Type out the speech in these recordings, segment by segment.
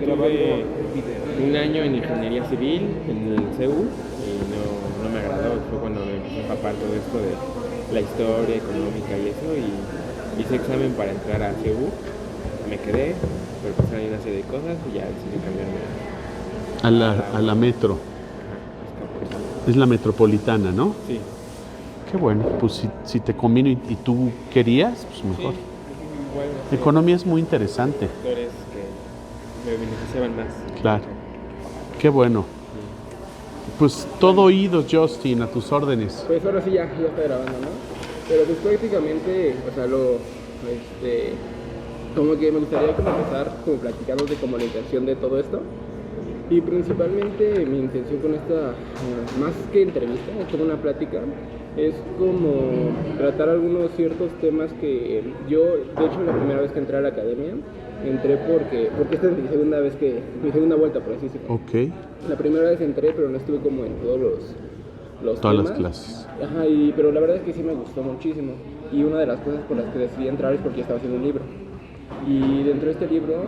Estuve un año en ingeniería civil en el CEU y no me agradó. Fue cuando me empecé a empapar todo esto de la historia económica y eso, y hice examen para entrar a CEU. Me quedé, pero pasaron una serie de cosas y ya decidí cambiarme A la metro. Es la metropolitana, ¿no? Sí. Qué bueno, pues si te convino y tú querías, pues mejor. Sí, igual, sí. Economía es muy interesante. Factores que me beneficiaban más. Claro. Qué bueno. Pues todo oídos, Justin, a tus órdenes. Pues ahora sí ya está grabando, ¿no? Pero pues prácticamente, o sea, como que me gustaría como empezar como platicándote como la intención de todo esto. Y principalmente mi intención con esta, más que entrevista, es como una plática, es como tratar algunos ciertos temas que yo, de hecho la primera vez que entré a la academia, entré porque esta es mi segunda vuelta, por así decirlo. Ok. La primera vez entré, pero no estuve como en todos los Todas temas. las clases. Ajá, pero la verdad es que sí me gustó muchísimo. Y una de las cosas por las que decidí entrar es porque estaba haciendo un libro. Y dentro de este libro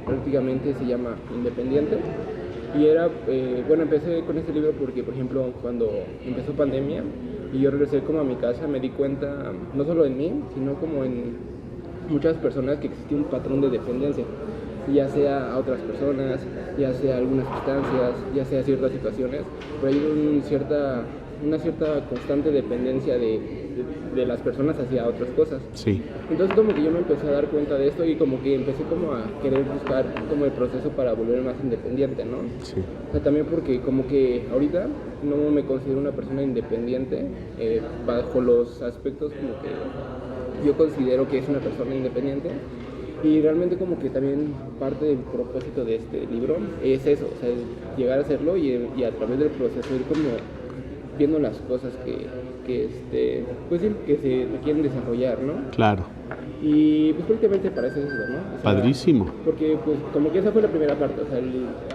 prácticamente se llama Independiente. Y era, empecé con este libro porque, por ejemplo, cuando empezó pandemia y yo regresé como a mi casa, me di cuenta, no solo en mí, sino como en muchas personas, que existía un patrón de dependencia, ya sea a otras personas, ya sea a algunas sustancias, ya sea a ciertas situaciones, pero hay una cierta constante dependencia de las personas hacia otras cosas. Sí. Entonces como que yo me empecé a dar cuenta de esto y como que empecé como a querer buscar como el proceso para volverme más independiente, ¿no? Sí. O sea, también porque como que ahorita no me considero una persona independiente bajo los aspectos como que yo considero que es una persona independiente. Y realmente como que también parte del propósito de este libro es eso, o sea, llegar a hacerlo y a través del proceso ir como viendo las cosas que se quieren desarrollar, ¿no? Claro. Y pues prácticamente parece eso, ¿no? O sea, Padrísimo. porque pues como que esa fue la primera parte, o sea,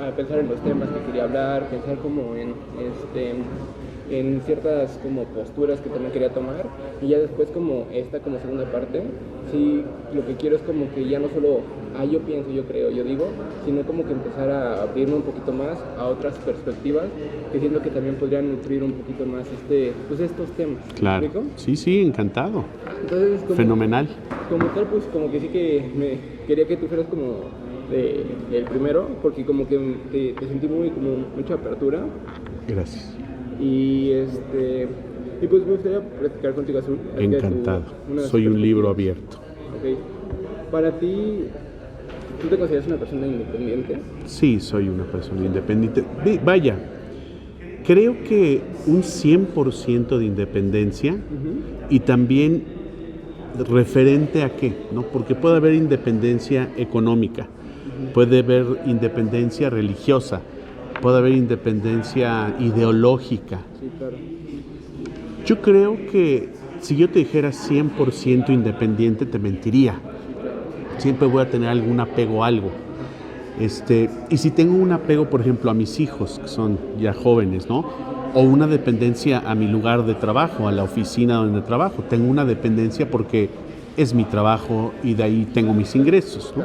a pensar en los temas que quería hablar, pensar como en ciertas como posturas que también quería tomar, y ya después como esta como segunda parte, sí, lo que quiero es como que ya no solo yo pienso, yo creo, yo digo, sino como que empezar a abrirme un poquito más a otras perspectivas que siento que también podrían nutrir un poquito más estos temas. Claro. ¿Me explico? Sí, encantado. Entonces, Fenomenal. Como tal, pues como que sí que me quería que tú fueras como el primero, porque como que te sentí como mucha apertura. Gracias. Y pues me gustaría platicar contigo acerca de Encantado. Soy un libro abierto. Ok. Para ti, ¿tú te consideras una persona independiente? Sí, soy una persona independiente. Vaya, creo que un 100% de independencia y también referente a qué, ¿no? Porque puede haber independencia económica, puede haber independencia religiosa, puede haber independencia ideológica. Sí, claro. Yo creo que si yo te dijera 100% independiente, te mentiría. Siempre voy a tener algún apego a algo. Y si tengo un apego, por ejemplo, a mis hijos, que son ya jóvenes, ¿no? O una dependencia a mi lugar de trabajo, a la oficina donde trabajo. Tengo una dependencia porque es mi trabajo y de ahí tengo mis ingresos, ¿no?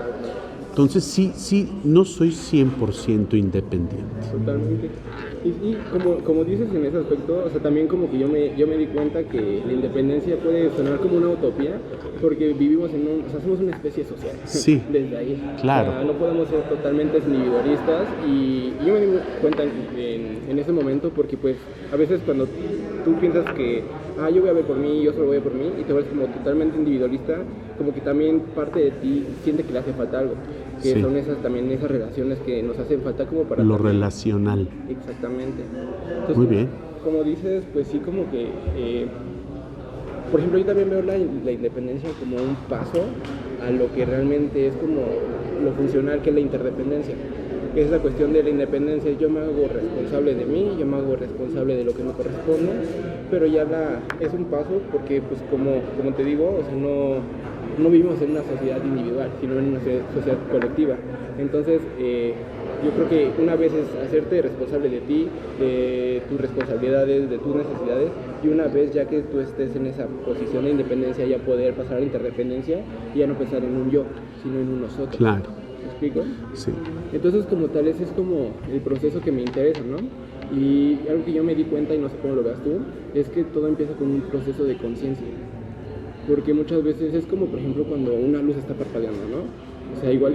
Entonces sí, no soy 100% independiente. Totalmente. Y como dices en ese aspecto, o sea, también como que yo me di cuenta que la independencia puede sonar como una utopía, porque vivimos somos una especie social. Sí. Desde ahí. Claro. O sea, no podemos ser totalmente individualistas, y yo me di cuenta en ese momento, porque pues a veces cuando tú piensas que yo voy a ver por mí, yo solo voy a por mí, y te vuelves como totalmente individualista, como que también parte de ti siente que le hace falta algo, que Sí. son esas relaciones que nos hacen falta como para Lo también. relacional. Exactamente. Entonces, Muy bien. Como dices, pues sí, como que por ejemplo, yo también veo la independencia como un paso a lo que realmente es como lo funcional, que es la interdependencia. Que es la cuestión de la independencia. Yo me hago responsable de mí, yo me hago responsable de lo que me corresponde, pero ya es un paso, porque pues como te digo, o sea, no vivimos en una sociedad individual, sino en una sociedad colectiva. Entonces, yo creo que una vez es hacerte responsable de ti, de tus responsabilidades, de tus necesidades, y una vez ya que tú estés en esa posición de independencia, ya poder pasar a la interdependencia y ya no pensar en un yo, sino en un nosotros. Claro. ¿Me explico? Sí. Entonces, como tal, ese es como el proceso que me interesa, ¿no? Y algo que yo me di cuenta, y no sé cómo lo veas tú, es que todo empieza con un proceso de conciencia. Porque muchas veces es como, por ejemplo, cuando una luz está parpadeando, ¿no? O sea, igual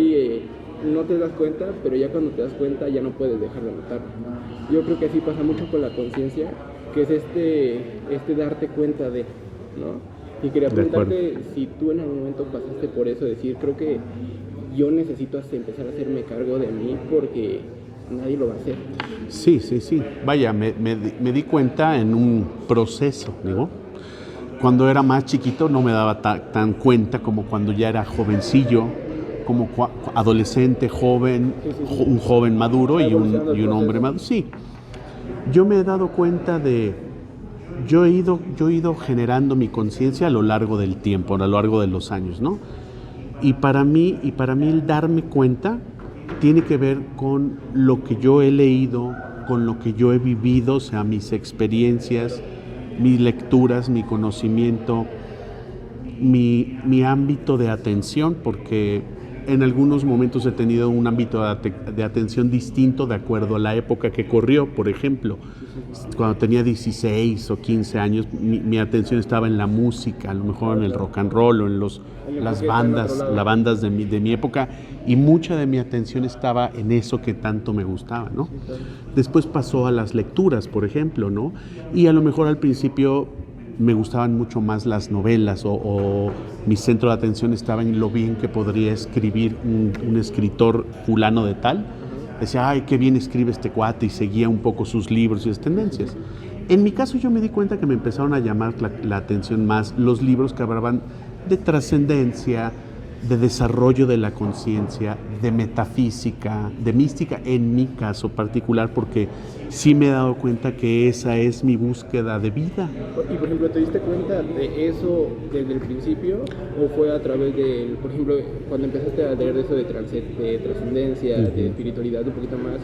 no te das cuenta, pero ya cuando te das cuenta ya no puedes dejar de notarlo. Yo creo que así pasa mucho con la conciencia, que es este darte cuenta de, ¿no? Y quería preguntarte si tú en algún momento pasaste por eso, decir, creo que yo necesito empezar a hacerme cargo de mí porque nadie lo va a hacer. Sí. Vaya, me di cuenta en un proceso, digo. Cuando era más chiquito no me daba tan cuenta como cuando ya era jovencillo, como adolescente, joven, un joven maduro y un hombre maduro. Sí, yo me he dado cuenta yo he ido generando mi conciencia a lo largo del tiempo, a lo largo de los años, ¿no? Y para mí el darme cuenta tiene que ver con lo que yo he leído, con lo que yo he vivido, o sea, mis experiencias, mis lecturas, mi conocimiento, mi ámbito de atención, porque en algunos momentos he tenido un ámbito de atención distinto de acuerdo a la época que corrió. Por ejemplo, cuando tenía 16 o 15 años, mi atención estaba en la música, a lo mejor en el rock and roll o en las bandas de mi época, y mucha de mi atención estaba en eso que tanto me gustaba, ¿no? Después pasó a las lecturas, por ejemplo, ¿no? Y a lo mejor al principio me gustaban mucho más las novelas o mi centro de atención estaba en lo bien que podría escribir un escritor fulano de tal. Decía, ay, qué bien escribe este cuate, y seguía un poco sus libros y sus tendencias. En mi caso yo me di cuenta que me empezaron a llamar la atención más los libros que hablaban de trascendencia, de desarrollo de la conciencia, de metafísica, de mística, en mi caso particular, porque sí me he dado cuenta que esa es mi búsqueda de vida. Y por ejemplo, ¿te diste cuenta de eso desde el principio o fue a través de, por ejemplo, cuando empezaste a leer eso de trascendencia, de espiritualidad un poquito más,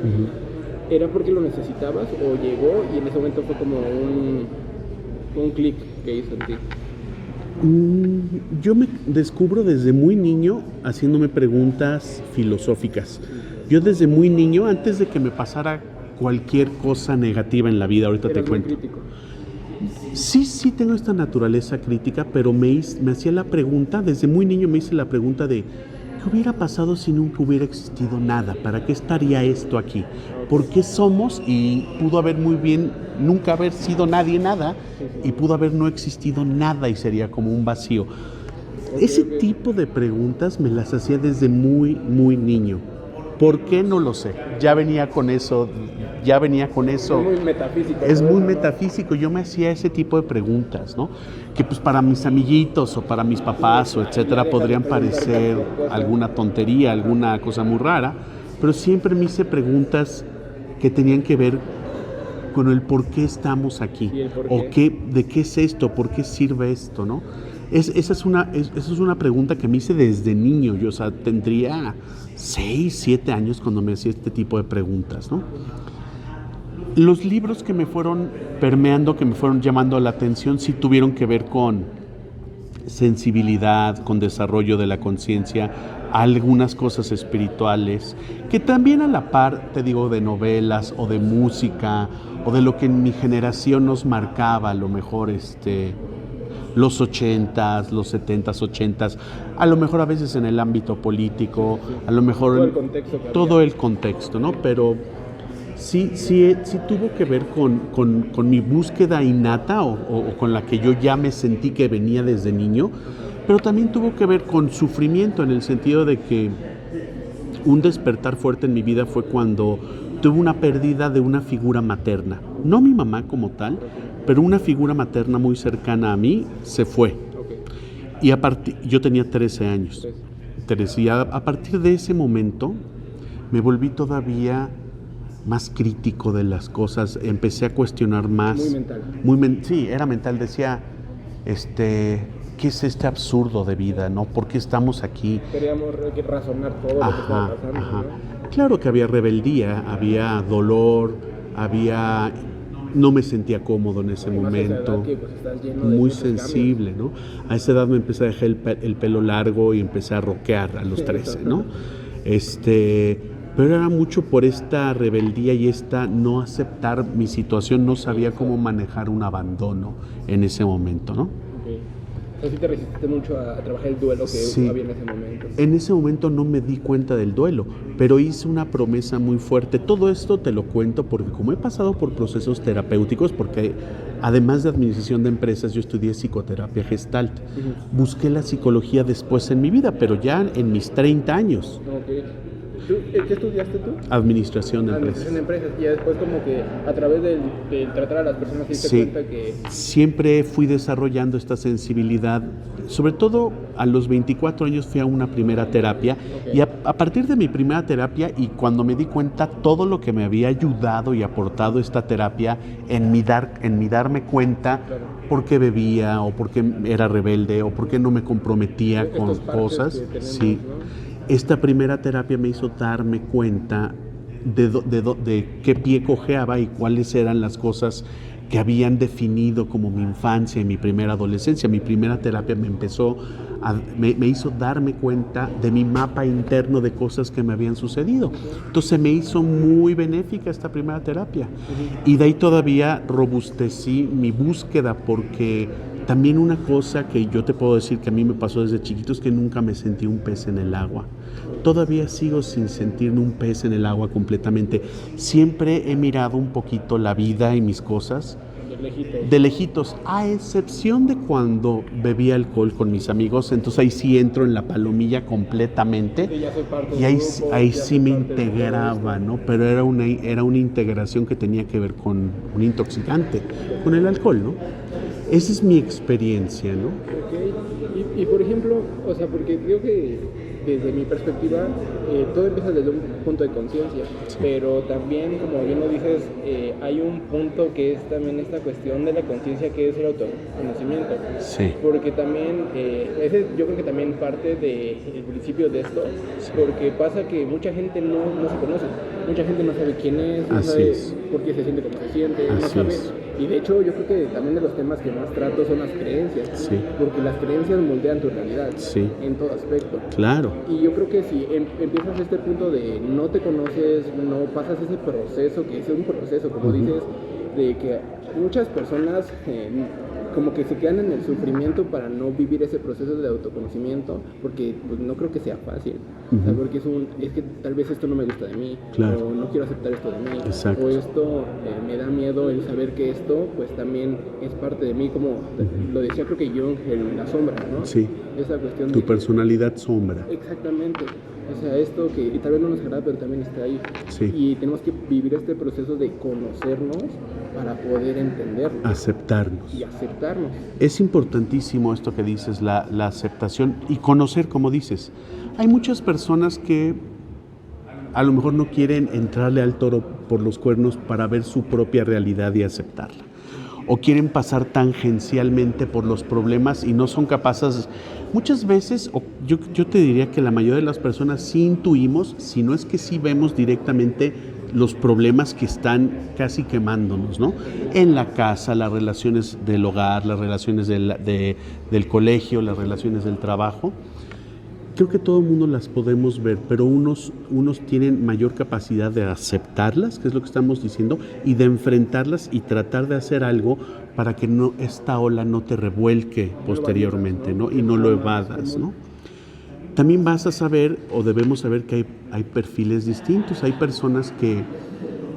era porque lo necesitabas o llegó y en ese momento fue como un clic que hizo en ti? Yo me descubro desde muy niño haciéndome preguntas filosóficas. Yo desde muy niño, antes de que me pasara cualquier cosa negativa en la vida, ahorita te cuento. Crítico. Sí tengo esta naturaleza crítica, pero me hacía la pregunta, desde muy niño me hice la pregunta de ¿qué hubiera pasado si nunca hubiera existido nada? ¿Para qué estaría esto aquí? ¿Por qué somos? Y pudo haber muy bien nunca haber sido nadie nada, y pudo haber no existido nada y sería como un vacío. Ese tipo de preguntas me las hacía desde muy, muy niño. ¿Por qué? No lo sé. Ya venía con eso. Es muy metafísico. Es muy metafísico. Yo me hacía ese tipo de preguntas, ¿no? Que pues para mis amiguitos o para mis papás o etcétera podrían parecer alguna tontería, alguna cosa muy rara, pero siempre me hice preguntas que tenían que ver con el por qué estamos aquí, o de qué es esto, por qué sirve esto, ¿no? Esa es una pregunta que me hice desde niño. Yo, o sea, tendría 6, 7 años cuando me hacía este tipo de preguntas, ¿no? Los libros que me fueron permeando, que me fueron llamando la atención, sí tuvieron que ver con sensibilidad, con desarrollo de la conciencia, algunas cosas espirituales, que también a la par, te digo, de novelas o de música o de lo que en mi generación nos marcaba, a lo mejor los 80s, los 70s, 80s, a lo mejor a veces en el ámbito político, a lo mejor todo el contexto, ¿no? Pero sí tuvo que ver con mi búsqueda innata o con la que yo ya me sentí que venía desde niño, pero también tuvo que ver con sufrimiento, en el sentido de que un despertar fuerte en mi vida fue cuando tuve una pérdida de una figura materna. No mi mamá como tal, pero una figura materna muy cercana a mí se fue. Y yo tenía 13 años. Y a partir de ese momento me volví todavía más crítico de las cosas, empecé a cuestionar más. Muy mental. Sí, era mental, decía, ¿qué es este absurdo de vida, no? ¿Por qué estamos aquí? Queríamos razonar todo lo que estaba pasando, ¿no? Claro que había rebeldía, había dolor, no me sentía cómodo en ese momento, que, pues, estás lleno de muy sensible, cambios, ¿no? A esa edad me empecé a dejar el pelo largo y empecé a rockear a los 13, ¿no? Pero era mucho por esta rebeldía y esta no aceptar mi situación, no sabía cómo manejar un abandono en ese momento, ¿no? Okay. O sea, sí te resististe mucho a trabajar el duelo que había en ese momento. En ese momento no me di cuenta del duelo, pero hice una promesa muy fuerte. Todo esto te lo cuento porque como he pasado por procesos terapéuticos, porque además de administración de empresas, yo estudié psicoterapia Gestalt. Busqué la psicología después en mi vida, pero ya en mis 30 años. Okay. ¿Qué estudiaste tú? Administración de Administración de empresas. Y después como que a través del tratar a las personas te diste cuenta que... Siempre fui desarrollando esta sensibilidad. Sobre todo a los 24 años fui a una primera terapia. Okay. Y a partir de mi primera terapia y cuando me di cuenta todo lo que me había ayudado y aportado esta terapia en mi darme cuenta por qué bebía o por qué era rebelde o por qué no me comprometía con cosas. Sí. ¿No? Esta primera terapia me hizo darme cuenta de qué pie cojeaba y cuáles eran las cosas que habían definido como mi infancia y mi primera adolescencia. Mi primera terapia me hizo darme cuenta de mi mapa interno de cosas que me habían sucedido. Entonces me hizo muy benéfica esta primera terapia. Y de ahí todavía robustecí mi búsqueda porque también una cosa que yo te puedo decir que a mí me pasó desde chiquito es que nunca me sentí un pez en el agua. Todavía sigo sin sentirme un pez en el agua completamente. Siempre he mirado un poquito la vida y mis cosas de lejitos, a excepción de cuando bebía alcohol con mis amigos. Entonces ahí sí entro en la palomilla completamente y ahí sí me integraba, ¿no? Pero era una integración que tenía que ver con un intoxicante, con el alcohol, ¿no? Esa es mi experiencia, ¿no? Okay. Y por ejemplo, o sea, porque creo que desde mi perspectiva todo empieza desde un punto de conciencia, pero también, como bien lo dices, hay un punto que es también esta cuestión de la conciencia, que es el autoconocimiento. Sí. Porque también, ese yo creo que también parte del principio de esto, porque pasa que mucha gente no se conoce, mucha gente no sabe quién es, no sabe por qué se siente como se siente, no sabe. Y de hecho yo creo que también de los temas que más trato son las creencias, porque las creencias moldean tu realidad en todo aspecto. Claro. Y yo creo que si empiezas este punto de no te conoces, no pasas ese proceso, que es un proceso, como dices, de que muchas personas como que se quedan en el sufrimiento para no vivir ese proceso de autoconocimiento, porque pues no creo que sea fácil, o sea, porque es que tal vez esto no me gusta de mí, o no quiero aceptar esto de mí, o esto me da miedo el saber que esto pues también es parte de mí, como lo decía creo que Jung en La Sombra, ¿no? Sí. Esa cuestión tu personalidad sombra. Exactamente. O sea, esto que tal vez no nos agrada, pero también está ahí. Sí. Y tenemos que vivir este proceso de conocernos para poder entendernos. Aceptarnos. Y aceptarnos. Es importantísimo esto que dices, la aceptación y conocer, como dices. Hay muchas personas que a lo mejor no quieren entrarle al toro por los cuernos para ver su propia realidad y aceptarla. O quieren pasar tangencialmente por los problemas y no son capaces. Muchas veces, yo te diría que la mayoría de las personas sí intuimos, si no es que sí vemos directamente los problemas que están casi quemándonos, ¿no? En la casa, las relaciones del hogar, las relaciones del colegio, las relaciones del trabajo. Creo que todo el mundo las podemos ver, pero unos tienen mayor capacidad de aceptarlas, que es lo que estamos diciendo, y de enfrentarlas y tratar de hacer algo para que esta ola no te revuelque posteriormente, ¿no? Y no lo evadas, ¿no? También vas a saber, o debemos saber, que hay perfiles distintos. Hay personas que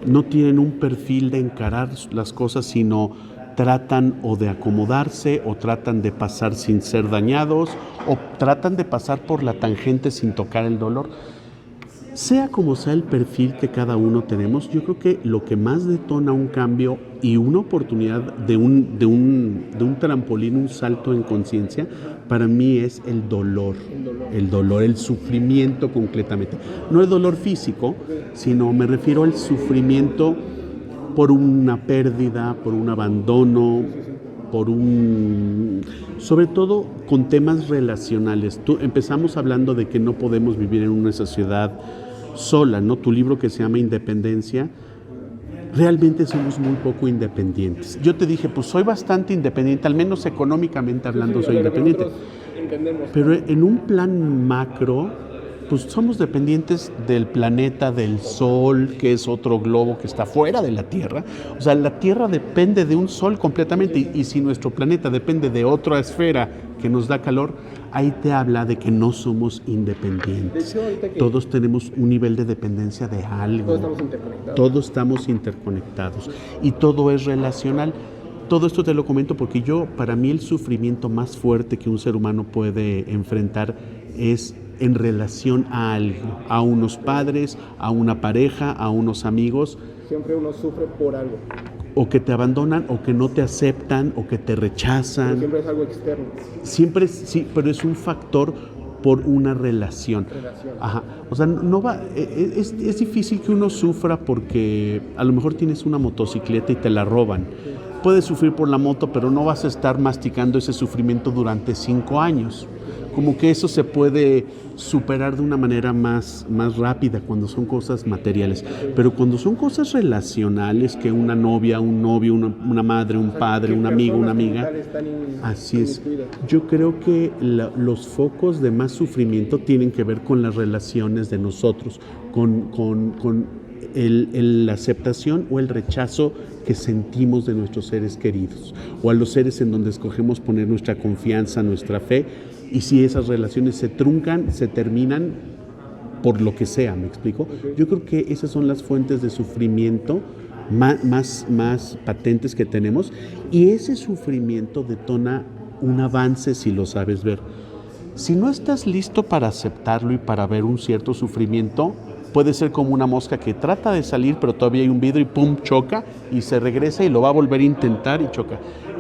no tienen un perfil de encarar las cosas, sino tratan o de acomodarse, o tratan de pasar sin ser dañados, o tratan de pasar por la tangente sin tocar el dolor. Sea como sea el perfil que cada uno tenemos, yo creo que lo que más detona un cambio y una oportunidad de un trampolín, un salto en conciencia, para mí es el dolor, el sufrimiento completamente. No el dolor físico, sino me refiero al sufrimiento por una pérdida, por un abandono, sobre todo con temas relacionales. Empezamos hablando de que no podemos vivir en una sociedad sola, ¿no? Tu libro que se llama Independencia, realmente somos muy poco independientes. Yo te dije, pues soy bastante independiente, al menos económicamente hablando soy independiente. Pero en un plan macro, pues somos dependientes del planeta, del Sol, que es otro globo que está fuera de la Tierra. O sea, la Tierra depende de un Sol completamente y si nuestro planeta depende de otra esfera que nos da calor, ahí te habla de que no somos independientes. De hecho, todos tenemos un nivel de dependencia de algo. Todos estamos interconectados. Todos estamos interconectados y todo es relacional. Todo esto te lo comento porque para mí el sufrimiento más fuerte que un ser humano puede enfrentar es en relación a algo, a unos padres, a una pareja, a unos amigos. Siempre uno sufre por algo. O que te abandonan, o que no te aceptan, o que te rechazan. Pero siempre es algo externo. Siempre, sí, pero es un factor por una relación. Ajá. O sea, no va, es difícil que uno sufra porque a lo mejor tienes una motocicleta y te la roban. Sí. Puedes sufrir por la moto, pero no vas a estar masticando ese sufrimiento durante 5 años. Como que eso se puede superar de una manera más rápida cuando son cosas materiales. Pero cuando son cosas relacionales, que una novia, un novio, una madre, un padre, un amigo, una amiga, así es. Yo creo que los focos de más sufrimiento tienen que ver con las relaciones de nosotros, con la aceptación o el rechazo que sentimos de nuestros seres queridos o a los seres en donde escogemos poner nuestra confianza, nuestra fe, y si esas relaciones se truncan, se terminan por lo que sea, ¿me explico? Yo creo que esas son las fuentes de sufrimiento más patentes que tenemos, y ese sufrimiento detona un avance si lo sabes ver. Si no estás listo para aceptarlo y para ver un cierto sufrimiento, puede ser como una mosca que trata de salir, pero todavía hay un vidrio y pum, choca y se regresa y lo va a volver a intentar y choca.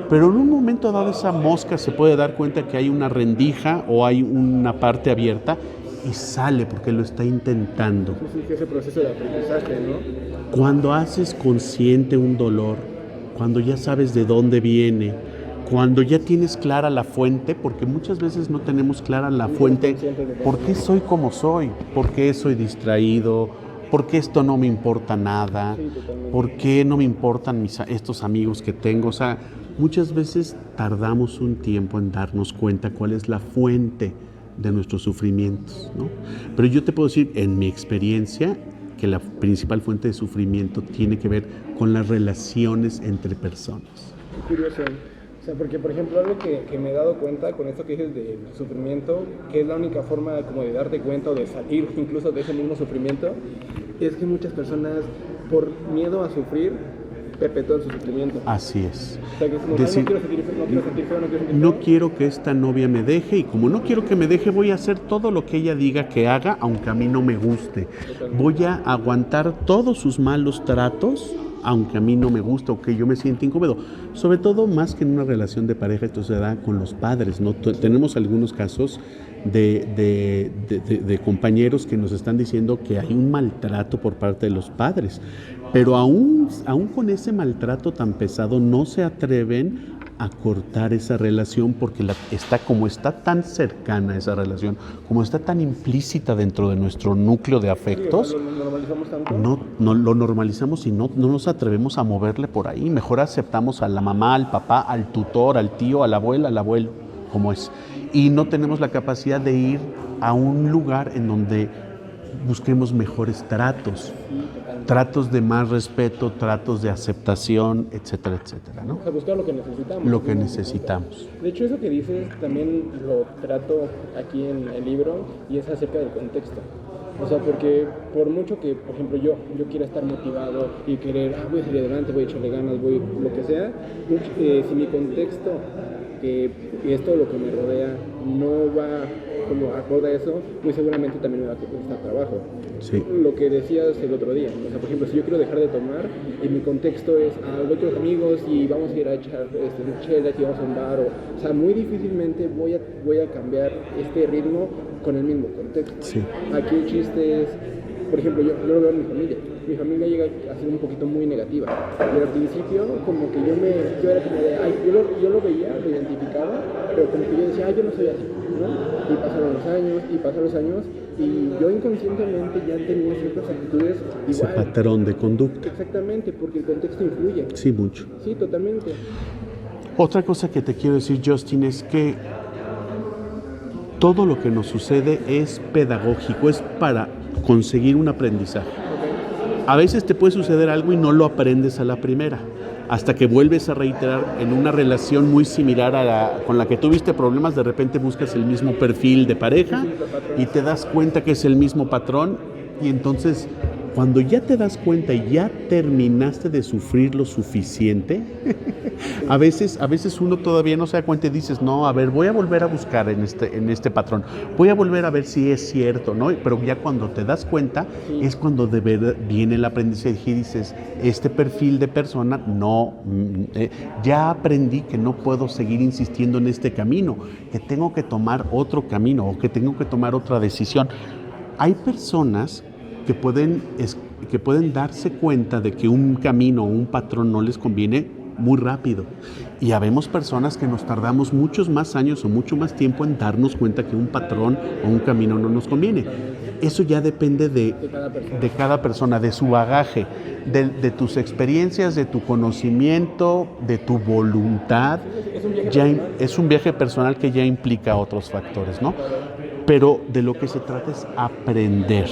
Pero en un momento dado esa mosca se puede dar cuenta que hay una rendija o hay una parte abierta y sale porque lo está intentando. Sí, que ese proceso de aprendizaje, ¿no? Cuando haces consciente un dolor, cuando ya sabes de dónde viene, cuando ya tienes clara la fuente, porque muchas veces no tenemos clara la fuente, ¿por qué soy como soy? ¿Por qué soy distraído? ¿Por qué esto no me importa nada? ¿Por qué no me importan estos amigos que tengo? O sea, muchas veces tardamos un tiempo en darnos cuenta cuál es la fuente de nuestros sufrimientos, ¿no? Pero yo te puedo decir, en mi experiencia, que la principal fuente de sufrimiento tiene que ver con las relaciones entre personas. Curioso. O sea, porque, por ejemplo, algo que me he dado cuenta con esto que dices del sufrimiento, que es la única forma como de darte cuenta o de salir incluso de ese mismo sufrimiento, es que muchas personas, por miedo a sufrir, perpetúan su sufrimiento. Así es. O sea, que es como, decir, no quiero sentir feo, no quiero sentir feo. No quiero que esta novia me deje, y como no quiero que me deje, voy a hacer todo lo que ella diga que haga, aunque a mí no me guste. Totalmente. Voy a aguantar todos sus malos tratos, aunque a mí no me gusta o que yo me sienta incómodo. Sobre todo, más que en una relación de pareja, esto se da con los padres, ¿no? Tenemos algunos casos de compañeros que nos están diciendo que hay un maltrato por parte de los padres, pero aún con ese maltrato tan pesado no se atreven a cortar esa relación porque está tan cercana esa relación, como está tan implícita dentro de nuestro núcleo de afectos, sí, lo normalizamos tanto. No lo normalizamos y no nos atrevemos a moverle por ahí. Mejor aceptamos a la mamá, al papá, al tutor, al tío, a la abuela, al abuelo, como es. Y no tenemos la capacidad de ir a un lugar en donde busquemos mejores tratos. Tratos de más respeto, tratos de aceptación, etcétera, etcétera, ¿no? O sea, buscar lo que necesitamos. Lo que necesitamos. De hecho, eso que dices también lo trato aquí en el libro, y es acerca del contexto. O sea, porque por mucho que, por ejemplo, yo quiera estar motivado y querer, voy a salir adelante, voy a echarle ganas, voy lo que sea, si mi contexto, que es todo lo que me rodea, no va como acorde a eso, muy seguramente también me va a costar trabajo. Sí. Lo que decías el otro día, o sea, por ejemplo, si yo quiero dejar de tomar y mi contexto es, voy con los amigos y vamos a ir a echar chelas y vamos a un bar, o sea, muy difícilmente voy a cambiar este ritmo con el mismo contexto. Sí. Aquí el chiste es, por ejemplo, yo lo veo en mi familia. Mi familia llega a ser un poquito muy negativa. Pero al principio, como que yo era como de, yo lo veía, lo identificaba, pero como que yo decía, yo no soy así, ¿no? Y pasaron los años, y yo inconscientemente ya tenía ciertas actitudes igual. Ese patrón de conducta. Exactamente, porque el contexto influye. Sí, mucho. Sí, totalmente. Otra cosa que te quiero decir, Justin, es que todo lo que nos sucede es pedagógico, es para conseguir un aprendizaje. A veces te puede suceder algo y no lo aprendes a la primera, hasta que vuelves a reiterar en una relación muy similar con la que tuviste problemas, de repente buscas el mismo perfil de pareja y te das cuenta que es el mismo patrón, y entonces cuando ya te das cuenta y ya terminaste de sufrir lo suficiente, a veces uno todavía no se da cuenta y dices, no, a ver, voy a volver a buscar en este patrón, voy a volver a ver si es cierto, ¿no? Pero ya cuando te das cuenta es cuando de verdad viene el aprendizaje y dices, este perfil de persona, no, ya aprendí que no puedo seguir insistiendo en este camino, que tengo que tomar otro camino o que tengo que tomar otra decisión. Hay personas que pueden darse cuenta de que un camino o un patrón no les conviene muy rápido. Y habemos personas que nos tardamos muchos más años o mucho más tiempo en darnos cuenta que un patrón o un camino no nos conviene. Eso ya depende de cada persona, de su bagaje, de tus experiencias, de tu conocimiento, de tu voluntad. Es un viaje personal que ya implica otros factores, ¿no? Pero de lo que se trata es aprender.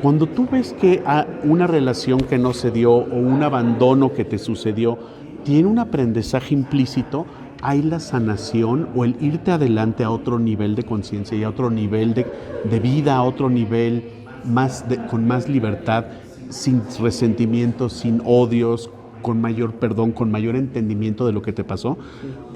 Cuando tú ves que una relación que no se dio o un abandono que te sucedió tiene un aprendizaje implícito, hay la sanación o el irte adelante a otro nivel de conciencia y a otro nivel de vida, a otro nivel con más libertad, sin resentimientos, sin odios, con mayor perdón, con mayor entendimiento de lo que te pasó.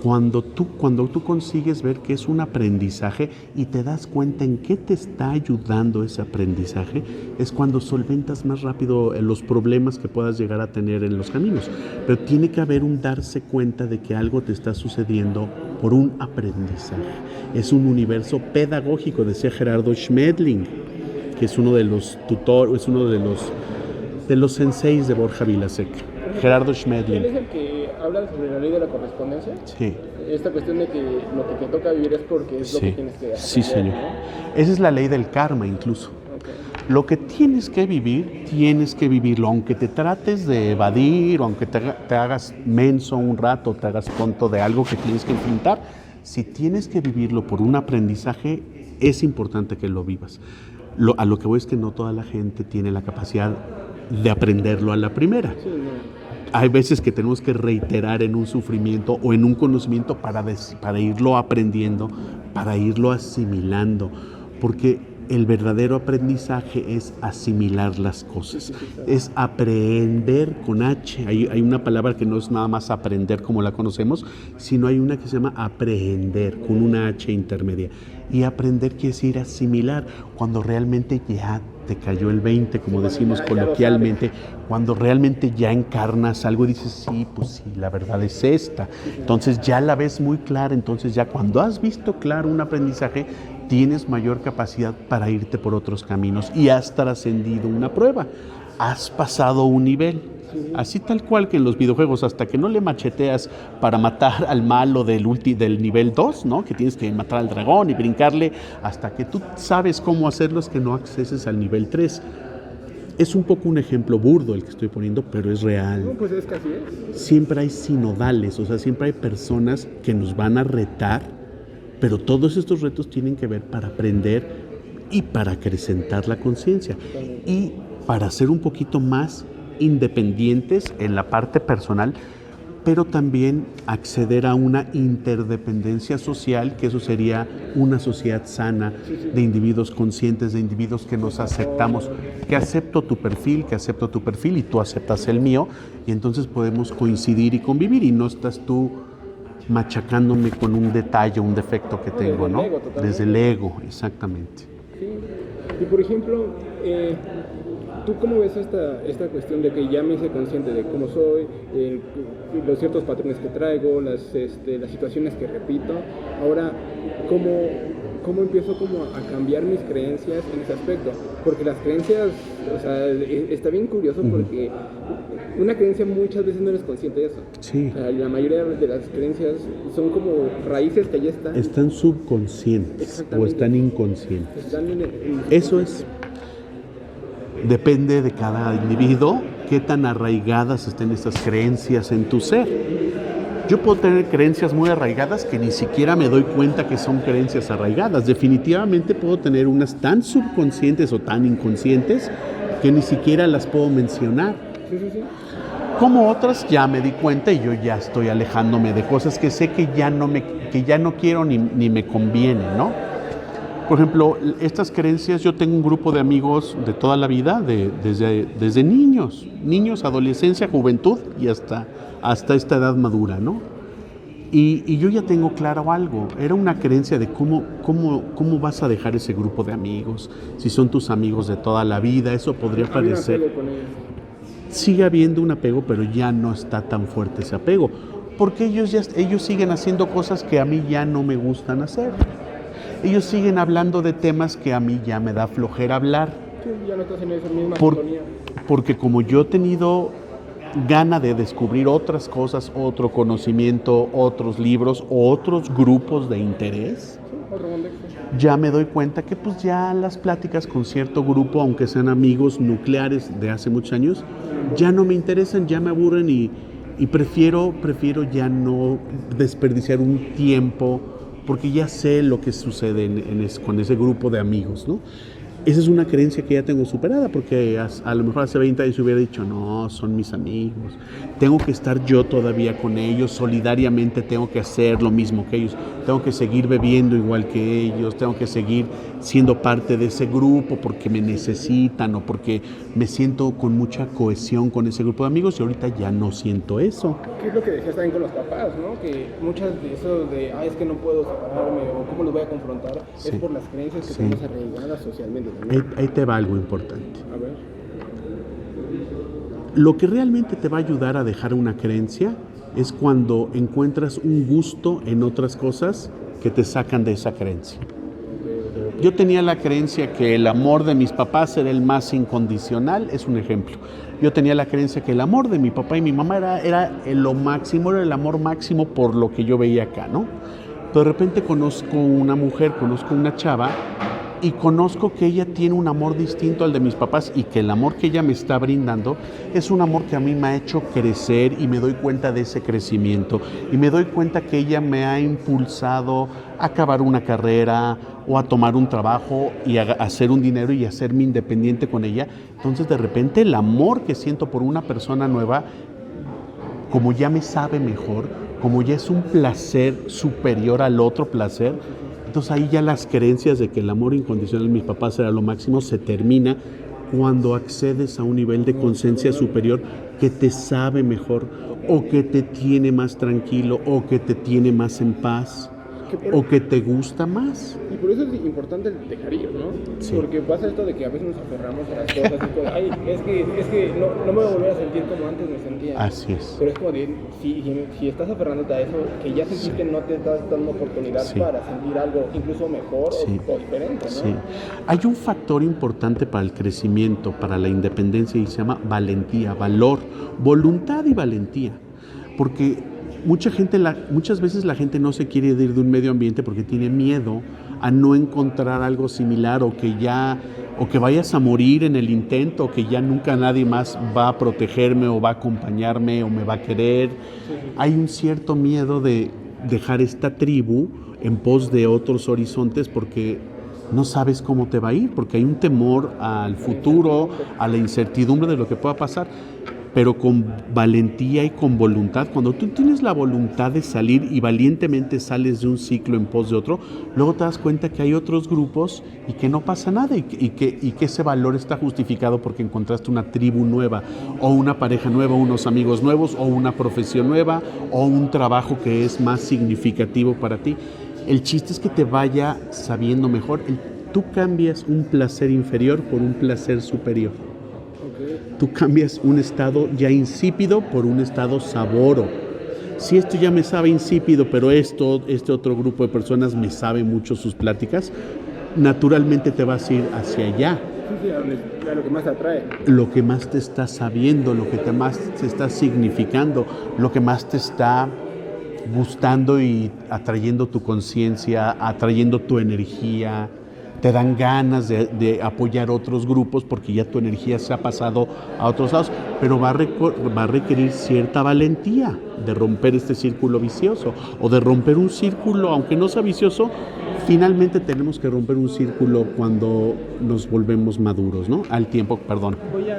Cuando tú consigues ver que es un aprendizaje y te das cuenta en qué te está ayudando ese aprendizaje, es cuando solventas más rápido los problemas que puedas llegar a tener en los caminos. Pero tiene que haber un darse cuenta de que algo te está sucediendo por un aprendizaje. Es un universo pedagógico, decía Gerardo Schmedling, que es uno de los tutores, es uno de los senseis de Borja Vilaseca. Gerardo Schmedling. ¿Él es el que habla sobre la ley de la correspondencia? Sí. Esta cuestión de que lo que te toca vivir es porque es lo que tienes que hacer. Sí, señor. ¿No? Esa es la ley del karma incluso. Okay. Lo que tienes que vivirlo, aunque te trates de evadir, o aunque te hagas menso un rato, te hagas tonto de algo que tienes que enfrentar, si tienes que vivirlo por un aprendizaje, es importante que lo vivas. A lo que voy es que no toda la gente tiene la capacidad de aprenderlo a la primera. Sí, no. Hay veces que tenemos que reiterar en un sufrimiento o en un conocimiento para irlo aprendiendo, para irlo asimilando, porque el verdadero aprendizaje es asimilar las cosas, es aprender con H. Hay una palabra que no es nada más aprender como la conocemos, sino hay una que se llama aprehender con una H intermedia. Y aprender quiere decir asimilar, cuando realmente ya te cayó el 20, como decimos coloquialmente, cuando realmente ya encarnas algo y dices, sí, pues sí, la verdad es esta. Entonces ya la ves muy clara, entonces ya cuando has visto claro un aprendizaje, tienes mayor capacidad para irte por otros caminos y has trascendido una prueba, has pasado un nivel. Así tal cual que en los videojuegos, hasta que no le macheteas para matar al malo del nivel 2, ¿no? Que tienes que matar al dragón y brincarle, hasta que tú sabes cómo hacerlo, es que no acceses al nivel 3. Es un poco un ejemplo burdo el que estoy poniendo, pero es real. No, pues es que así es. Siempre hay sinodales, o sea, siempre hay personas que nos van a retar, pero todos estos retos tienen que ver para aprender y para acrecentar la conciencia y para ser un poquito más independientes en la parte personal, pero también acceder a una interdependencia social, que eso sería una sociedad sana de individuos conscientes, de individuos que nos aceptamos, que acepto tu perfil y tú aceptas el mío, y entonces podemos coincidir y convivir y no estás tú machacándome con un detalle, un defecto que tengo, ¿no? Desde el ego, exactamente. Sí. Y por ejemplo, ¿tú cómo ves esta cuestión de que ya me hice consciente de cómo soy, los ciertos patrones que traigo, las situaciones que repito? Ahora, ¿cómo empiezo como a cambiar mis creencias en ese aspecto? Porque las creencias, o sea, está bien curioso porque una creencia muchas veces no eres consciente de eso. Sí. O sea, la mayoría de las creencias son como raíces que ya están. Están subconscientes o están inconscientes. Eso es. Depende de cada individuo qué tan arraigadas estén estas creencias en tu ser. Yo puedo tener creencias muy arraigadas que ni siquiera me doy cuenta que son creencias arraigadas. Definitivamente puedo tener unas tan subconscientes o tan inconscientes que ni siquiera las puedo mencionar. Sí. Como otras ya me di cuenta y yo ya estoy alejándome de cosas que sé que ya no quiero ni me conviene, ¿no? Por ejemplo, estas creencias, yo tengo un grupo de amigos de toda la vida, desde niños, adolescencia, juventud y hasta esta edad madura, ¿no? Y yo ya tengo claro algo, era una creencia de cómo vas a dejar ese grupo de amigos, si son tus amigos de toda la vida, eso podría parecer... Sigue habiendo un apego, pero ya no está tan fuerte ese apego, porque ellos siguen haciendo cosas que a mí ya no me gustan hacer. Ellos siguen hablando de temas que a mí ya me da flojera hablar. Sí, ya no estás en esa misma sintonía. Porque como yo he tenido gana de descubrir otras cosas, otro conocimiento, otros libros, otros grupos de interés, ya me doy cuenta que pues ya las pláticas con cierto grupo, aunque sean amigos nucleares de hace muchos años, ya no me interesan, ya me aburren y prefiero ya no desperdiciar un tiempo porque ya sé lo que sucede con ese grupo de amigos, ¿no? Esa es una creencia que ya tengo superada, porque a lo mejor hace 20 años hubiera dicho, no, son mis amigos, tengo que estar yo todavía con ellos, solidariamente tengo que hacer lo mismo que ellos, tengo que seguir bebiendo igual que ellos, tengo que seguir siendo parte de ese grupo porque me necesitan o porque me siento con mucha cohesión con ese grupo de amigos y ahorita ya no siento eso. ¿Qué es lo que decías también con los papás, no? Que muchas de eso de, es que no puedo separarme o cómo los voy a confrontar, sí, es por las creencias que tenemos arraigadas socialmente. Ahí te va algo importante. A ver. Lo que realmente te va a ayudar a dejar una creencia es cuando encuentras un gusto en otras cosas que te sacan de esa creencia. Yo tenía la creencia que el amor de mis papás era el más incondicional, es un ejemplo. Yo tenía la creencia que el amor de mi papá y mi mamá era lo máximo, era el amor máximo por lo que yo veía acá, ¿no? Pero de repente conozco una mujer, conozco una chava y conozco que ella tiene un amor distinto al de mis papás y que el amor que ella me está brindando es un amor que a mí me ha hecho crecer y me doy cuenta de ese crecimiento y me doy cuenta que ella me ha impulsado a acabar una carrera o a tomar un trabajo y a hacer un dinero y a hacerme independiente con ella. Entonces de repente el amor que siento por una persona nueva, como ya me sabe mejor, como ya es un placer superior al otro placer, entonces ahí ya las creencias de que el amor incondicional de mis papás era lo máximo se termina cuando accedes a un nivel de conciencia superior que te sabe mejor o que te tiene más tranquilo o que te tiene más en paz o que te gusta más. Y por eso es importante el dejar ir, ¿no? Sí. Porque pasa esto de que a veces nos aferramos a las cosas y todo, es que no me voy a volver a sentir como antes me sentía. Así es. Pero es como de, si estás aferrándote a eso, que ya sentiste que no te estás dando oportunidad para sentir algo incluso mejor o diferente, ¿no? Sí. Hay un factor importante para el crecimiento, para la independencia y se llama valentía, valor, voluntad y valentía. Porque muchas veces la gente no se quiere ir de un medio ambiente porque tiene miedo a no encontrar algo similar o que vayas a morir en el intento, o que ya nunca nadie más va a protegerme o va a acompañarme o me va a querer. Hay un cierto miedo de dejar esta tribu en pos de otros horizontes porque no sabes cómo te va a ir, porque hay un temor al futuro, a la incertidumbre de lo que pueda pasar. Pero con valentía y con voluntad, cuando tú tienes la voluntad de salir y valientemente sales de un ciclo en pos de otro, luego te das cuenta que hay otros grupos y que no pasa nada y que ese valor está justificado porque encontraste una tribu nueva o una pareja nueva, unos amigos nuevos o una profesión nueva o un trabajo que es más significativo para ti. El chiste es que te vaya sabiendo mejor. Tú cambias un placer inferior por un placer superior. Tú cambias un estado ya insípido por un estado saboro. Si esto ya me sabe insípido, pero este otro grupo de personas me sabe mucho sus pláticas, naturalmente te vas a ir hacia allá. Sí, a lo que más te atrae. Lo que más te está sabiendo, lo que más te está significando, lo que más te está gustando y atrayendo tu conciencia, atrayendo tu energía, te dan ganas de apoyar otros grupos porque ya tu energía se ha pasado a otros lados, pero va a requerir cierta valentía de romper este círculo vicioso o de romper un círculo, aunque no sea vicioso. Finalmente tenemos que romper un círculo cuando nos volvemos maduros, ¿no? Al tiempo, perdón. Voy a